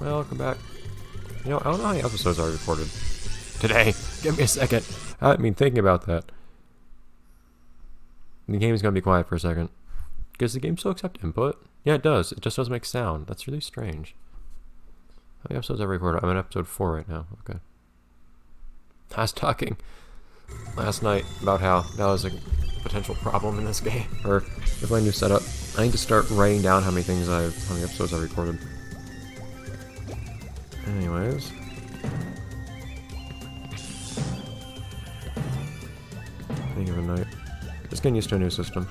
Welcome back. You know, I don't know how many episodes I recorded today. Give me a second. I mean, thinking about that. The game's gonna be quiet for a second. Does the game still accept input? Yeah, it does. It just doesn't make sound. That's really strange. How many episodes have I recorded? I'm on episode 4 right now. Okay. I was talking last night about how that was a potential problem in this game, or with my new setup. I need to start writing down how many episodes I recorded. Anyways. Any given night. Just getting used to a new system.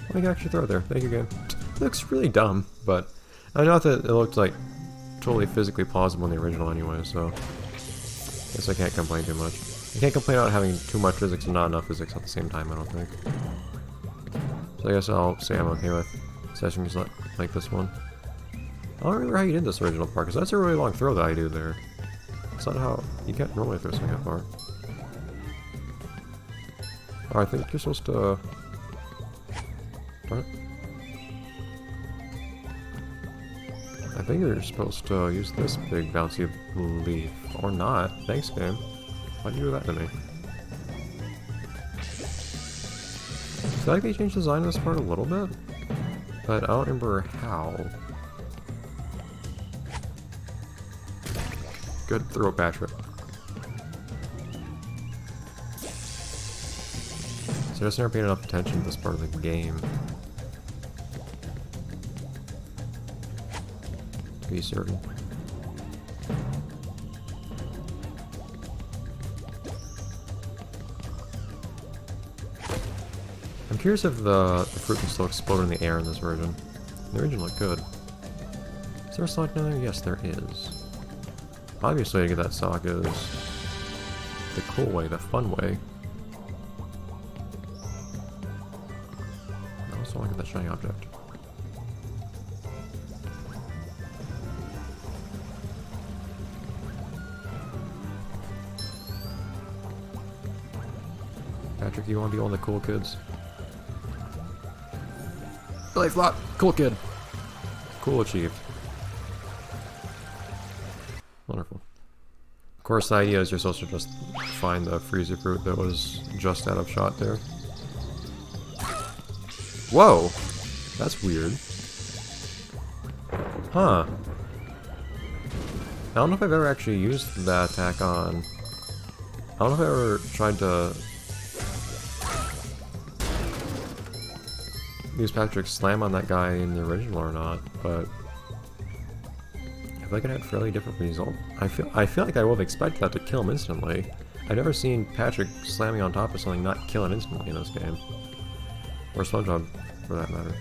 I can actually throw it there. Thank you, game. It looks really dumb, but I know that it looked like totally physically plausible in the original anyway, so I guess I can't complain too much. I can't complain about having too much physics and not enough physics at the same time, I don't think. So I guess I'll say I'm okay with sessions like this one. I don't remember how you did this original part, because that's a really long throw that I do there. It's not how you can't normally throw something that far. Oh, I think you're supposed to... What? I think you're supposed to use this big bouncy leaf. Or not. Thanks, game. Why'd you do that to me? I feel like they changed the design of this part a little bit, but I don't remember how. Good throw, Patrick. So I just never paid enough attention to this part of the game. To be certain. I'm curious if the fruit can still explode in the air in this version. The original looked good. Is there a sock down there? Yes, there is. Obviously, to get that sock is the cool way, the fun way. I also want to get that shiny object. Patrick, you want to be one of the cool kids? Belly flop! Cool kid! Cool achieved. Wonderful. Of course, the idea is you're supposed to just find the freezer fruit that was just out of shot there. Whoa! That's weird. Huh. I don't know if I've ever actually used that attack on... I don't know if I ever tried to... use Patrick's slam on that guy in the original or not, but... I feel like it had a fairly different result. I feel like I would have expected that to kill him instantly. I've never seen Patrick slamming on top of something not kill it instantly in this game. Or Spongebob, for that matter.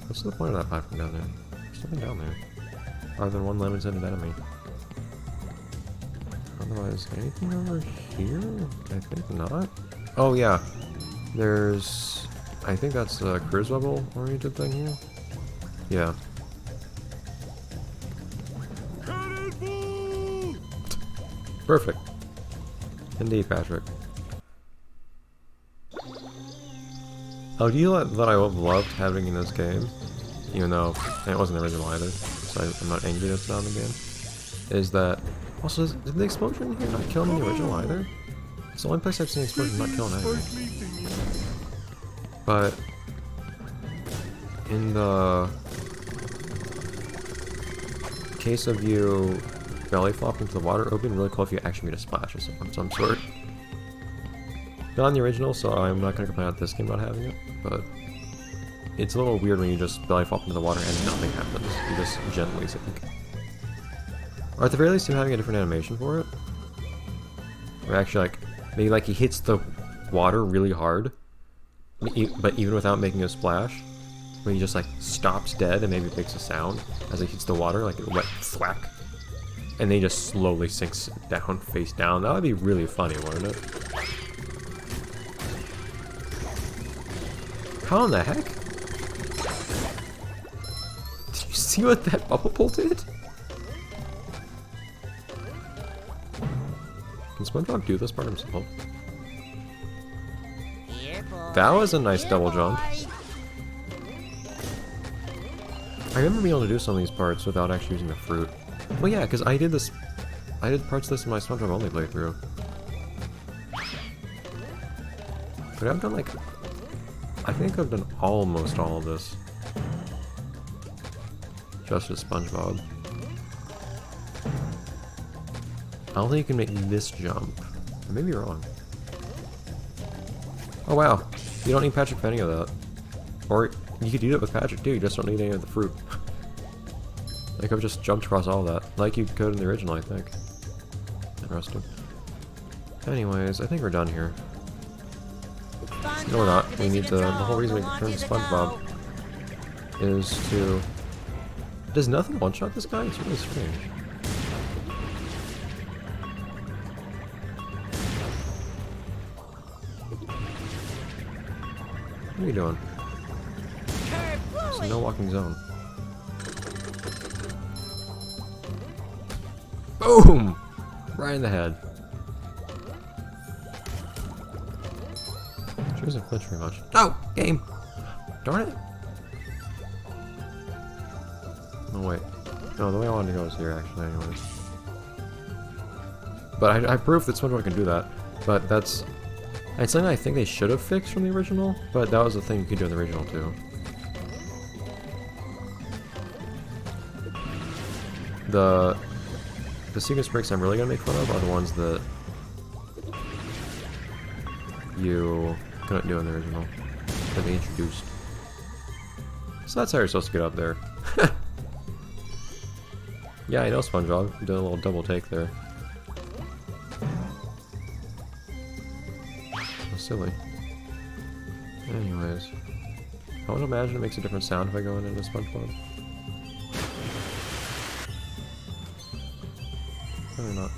What's the point of that platform down there? There's nothing down there. Other than one lemon-scented enemy. Otherwise, anything over here? I think not. Oh yeah. There's... I think that's a cruise level oriented thing here. Yeah. Perfect. Indeed, Patrick. Oh, do you know that I would have loved having in this game, even though it wasn't the original either, so I'm not angry that it's not in the game, is that... Also, did the explosion here not kill him in the original either? It's the only place I've seen explosion not killing anything. But... in the... case of you belly flop into the water, it would be really cool if you actually made a splash of some sort. Not in the original, so I'm not going to complain about this game not having it, but it's a little weird when you just belly flop into the water and nothing happens. You just gently sink. Or at the very least, you're having a different animation for it. Or actually, like, maybe like he hits the water really hard, but even without making a splash, when he just like stops dead and maybe makes a sound as he hits the water, like a wet thwack. And then he just slowly sinks down, face down. That would be really funny, wouldn't it? How in the heck? Did you see what that bubble bolt did? Can SpongeBob do this part himself? That was a nice double jump. I remember being able to do some of these parts without actually using the fruit. Well, yeah, because I did parts of this in my Spongebob only playthrough. But I've done like, I think I've done almost all of this. Just as Spongebob. I don't think you can make this jump. I may be wrong. Oh wow, you don't need Patrick for any of that. Or you could do it with Patrick too, you just don't need any of the fruit. Like I've just jumped across all that, like you could in the original, I think. Interesting. Anyways, I think we're done here. No, we're not. We need the whole reason we turn to SpongeBob is to... Does nothing one-shot this guy? It's really strange. What are you doing? There's no walking zone. Boom! Right in the head. She doesn't flinch very much. No! Game! Darn it! Oh wait. No, the way I wanted to go is here actually anyways. But I proved that SpongeBob can do that. But that's... It's something I think they should have fixed from the original, but that was the thing you could do in the original too. The sequence breaks I'm really gonna make fun of are the ones that you couldn't do in the original, that they introduced. So that's how you're supposed to get up there. Yeah, I know SpongeBob. You did a little double take there. Silly. Anyways, I would imagine it makes a different sound if I go into SpongeBob. Probably not.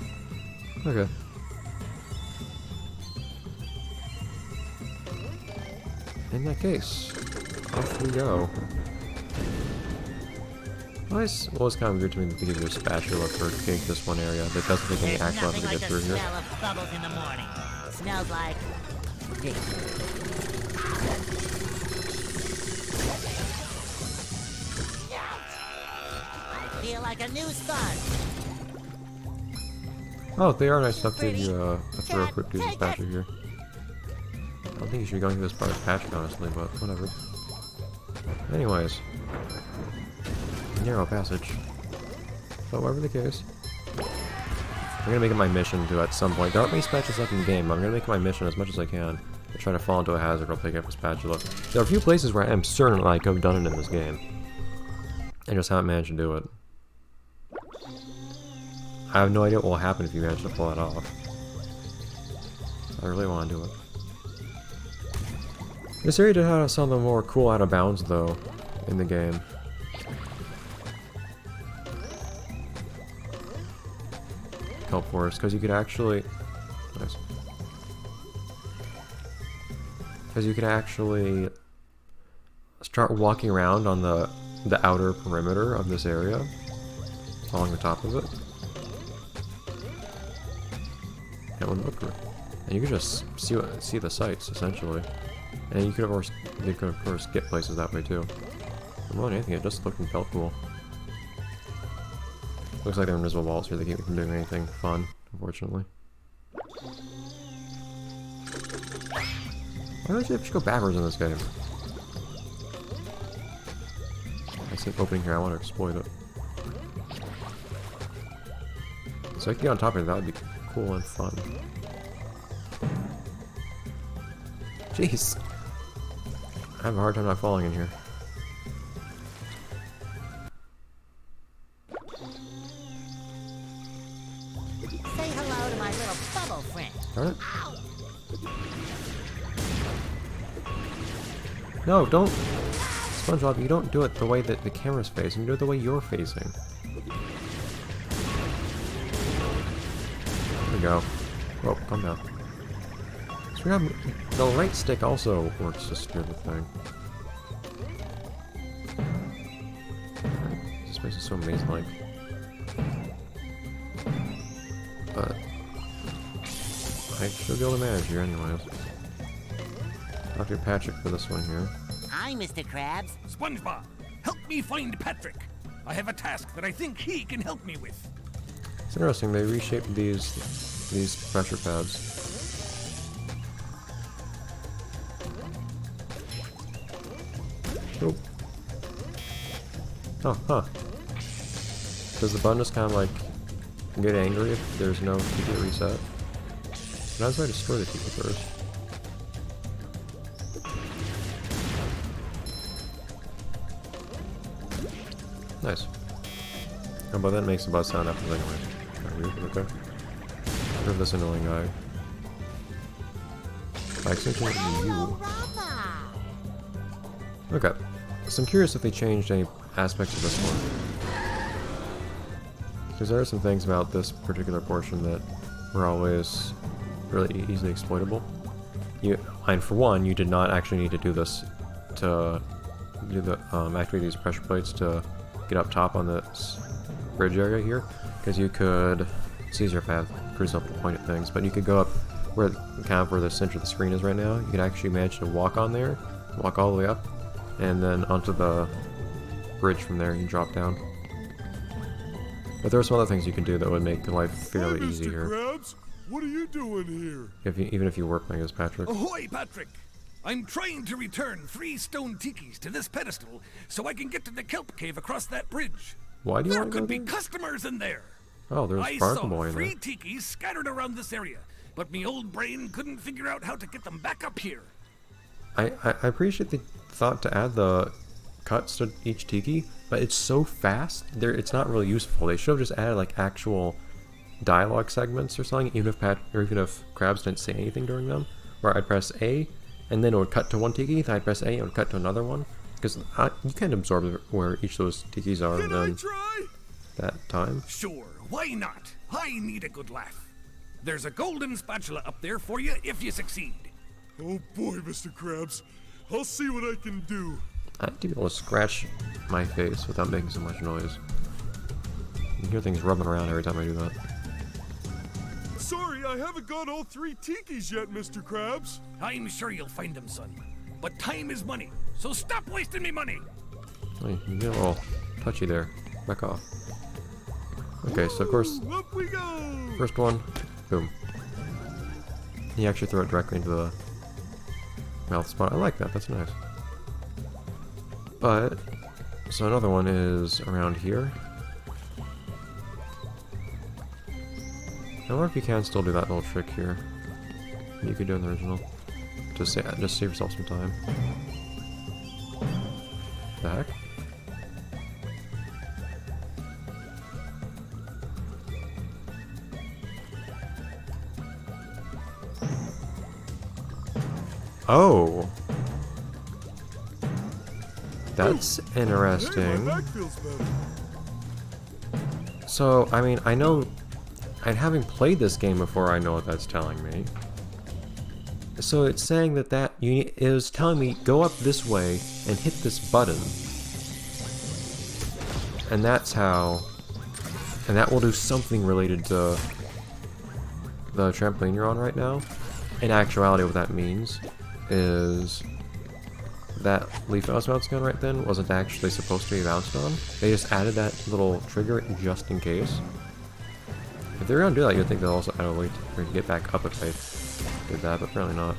Okay. In that case, off we go. Nice. Well, it's kind of weird to me to give you a spatula for getting to this one area that doesn't take any actual effort to get through here. Bubbles in the morning. Smells like I feel like a new start. Oh, they are nice enough to give you a throw quick to use Patrick here. I don't think you should be going through this part of Patrick, honestly, but whatever. Anyways. Narrow passage. But whatever the case. I'm gonna make it my mission to, at some point, there aren't many spatulas left in the game, but I'm gonna make it my mission as much as I can to try to fall into a hazard or pick up a spatula. There are a few places where I am certain like I've done it in this game. I just haven't managed to do it. I have no idea what will happen if you manage to pull it off. I really want to do it. This area did have some of the more cool out of bounds though in the game. Kelp Forest, because you could actually... Nice. Because you could actually start walking around on the outer perimeter of this area, along the top of it. And you could just see the sights, essentially. And you could, of course, get places that way, too. More than anything, it just looked and felt cool. Looks like there are invisible walls here that keep me from doing anything fun, unfortunately. Why don't you have to go backwards in this game? I see an opening here, I want to exploit it. So I can get on top of it, that would be cool and fun. Jeez! I have a hard time not falling in here. Say hello to my little bubble friend. Darn it. No, don't! SpongeBob, you don't do it the way that the camera's facing, you do it the way you're facing. There we go. Oh, calm down. So we have, the right stick also works to steer the thing. This place is so maze-like. But I should be able to manage here anyways. Dr. Patrick for this one here. Hi, Mr. Krabs. SpongeBob, help Help me find Patrick. I have a task that I think he can help me with. It's interesting, they reshaped these pressure pads. Oh. Oh, huh. Does the button just kind of like get angry if there's no tiki reset? But how do I destroy the tiki first? Nice. Oh, but that makes the buzz sound after anyway. Kinda weird, but okay. Rid of this annoying guy. By extension, you. Okay. So I'm curious if they changed any aspects of this one. Because there are some things about this particular portion that were always really easily exploitable. And for one, you did not actually need to do this to do the activate these pressure plates to get up top on this bridge area here, because you could, it's easier if I have cruise up to point at things, but you could go up where kind of where the center of the screen is right now. You could actually manage to walk on there, walk all the way up, and then onto the bridge from there. You drop down. But there are some other things you can do that would make life fairly Hi, Mr. easier. Krabs. What are you doing here? Even if you work like this, Patrick. Ahoy, Patrick! I'm trying to return 3 stone tikis to this pedestal so I can get to the kelp cave across that bridge. Why do you There want to go could be there? customers in there. Oh, there's I Sparkle saw Boy in there. 3 tikis scattered around this area, but me old brain couldn't figure out how to get them back up here. I appreciate the thought to add the cuts to each tiki, but it's so fast, it's not really useful. They should have just added like actual dialogue segments or something, even if Krabs didn't say anything during them, where I'd press A, and then it would cut to one tiki, then I'd press A, and it would cut to another one, because you can't absorb where each of those tikis are Can I in try? that time. Sure, why not? I need a good laugh. There's a golden spatula up there for you if you succeed. Oh boy, Mr. Krabs. I'll see what I can do. I like to be able to scratch my face without making so much noise. You hear things rubbing around every time I do that. Sorry, I haven't got all 3 tikis yet, Mr. Krabs. I'm sure you'll find them, son. But time is money, so stop wasting me money. Hey, you get a little touchy there. Back off. Okay, so of course, Ooh, up we go. first one, boom. You actually throw it directly into the mouth spot. I like that, that's nice. But, so another one is around here. I wonder if you can still do that little trick here. You could do in the original. Just save yourself some time. The heck? Oh! That's Hey, interesting. my back feels better. So, I mean, I know, and having played this game before, I know what that's telling me. So it's saying that it was telling me, go up this way and hit this button. And that's how, and that will do something related to the trampoline you're on right now. In actuality, what that means is that leaf I was bouncing on right then wasn't actually supposed to be bounced on. They just added that little trigger just in case. If they're gonna do that, you'd think they'll also add a way to get back up if they did that, but apparently not.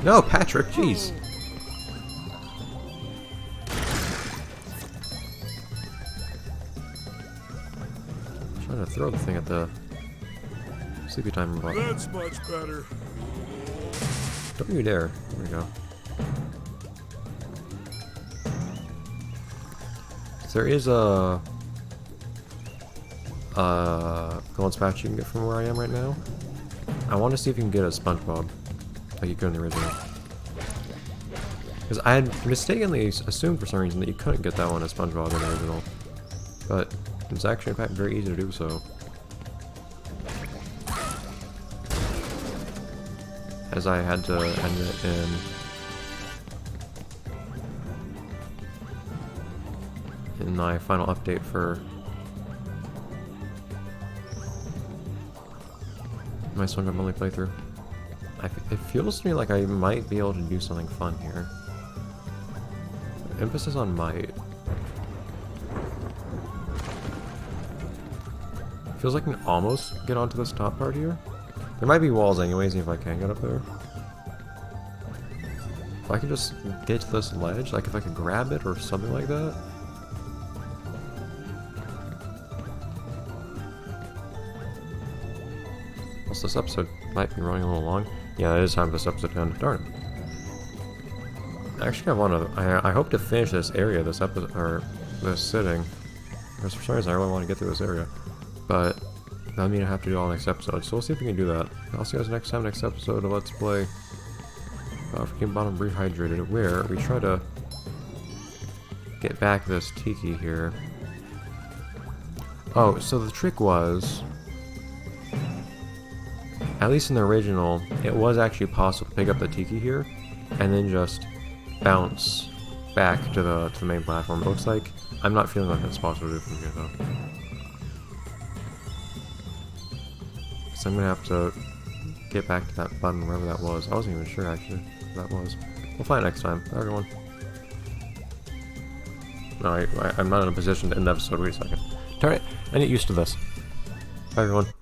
No, Patrick, jeez! Trying to throw the thing at the sleepy timer button. That's much better. Don't you dare. There we go. So there is a gold spatch you can get from where I am right now. I want to see if you can get a Spongebob, like you could in the original. Because I had mistakenly assumed for some reason that you couldn't get that one as Spongebob in the original. But it's actually in fact very easy to do so. As I had to end it in my final update for my Spongebob only playthrough. It feels to me like I might be able to do something fun here. Emphasis on might. Feels like I can almost get onto this top part here. There might be walls anyways, if I can get up there. If I could just get to this ledge, like if I could grab it or something like that. Also, this episode might be running a little long. Yeah, it is time for this episode to end. Darn it. Actually, I hope to finish this area, this episode, or this sitting. Because for some reason I really want to get through this area. But that means I have to do all next episode. So we'll see if we can do that. I'll see you guys next time, next episode of Let's Play Freaking Bottom Rehydrated, where we try to get back this tiki here. Oh, so the trick was, at least in the original, it was actually possible to pick up the tiki here and then just bounce back to the main platform. It looks like I'm not feeling like that's possible to do from here though. So I'm gonna have to get back to that button wherever that was. I wasn't even sure actually what that was. We'll find it next time. Bye everyone. No, I'm not in a position to end the episode. Wait a second. Darn it, I get used to this. Bye everyone.